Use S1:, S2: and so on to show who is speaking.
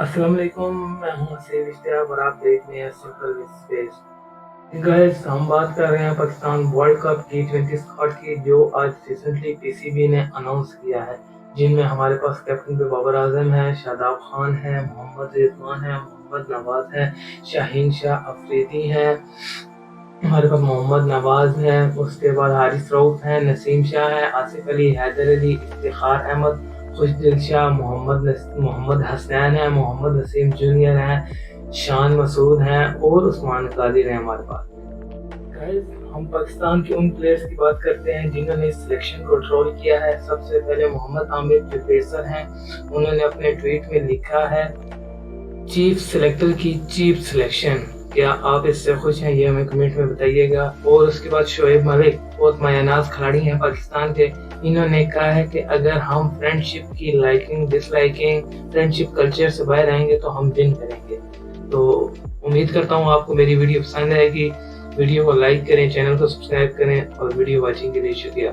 S1: अस्सलाम वालेकुम, मैं हूं असीम इश्तियाक और आप देख रहे हैं सिंपल विद स्पेस। गाइस, हम बात कर रहे हैं Pakistan world cup T20 squad की, जो आज रिसेंटली पीसीबी ने अनाउंस किया है, जिनमें हमारे पास कैप्टन पे बाबर आजम है, शादाब खान है, मोहम्मद रिजवान है, मोहम्मद नवाज है, शाहीन शाह अफरीदी है, हमारे पास मोहम्मद नवाज है, उसके बाद हारिस रऊफ है, नसीम शाह है, आसिफ अली, हैदर अली, इफ्तिखार अहमद, खुशदिल शाह, मोहम्मद हसनैन है, मोहम्मद वसीम जूनियर हैं, शान मसूद हैं और उस्मान कादिर हैं हमारे पास। गाइस, हम पाकिस्तान के उन प्लेयर्स की बात करते हैं जिन्होंने सिलेक्शन को कंट्रोल किया है। सबसे पहले मोहम्मद आमिर जो पेसर हैं, उन्होंने अपने ट्वीट में लिखा है, चीफ सेलेक्टर की चीफ सिलेक्शन, क्या आप इससे खुश हैं? ये हमें कमेंट में बताइएगा। और उसके बाद शोएब मलिक बहुत मायानाज खिलाड़ी हैं पाकिस्तान के, इन्होंने कहा है कि अगर हम फ्रेंडशिप की लाइकिंग डिसलाइकिंग फ्रेंडशिप कल्चर से बाहर आएंगे तो हम विन करेंगे। तो उम्मीद करता हूँ आपको मेरी वीडियो पसंद आएगी। वीडियो को लाइक करें, चैनल को सब्सक्राइब करें और वीडियो वॉचिंग के लिए शुक्रिया।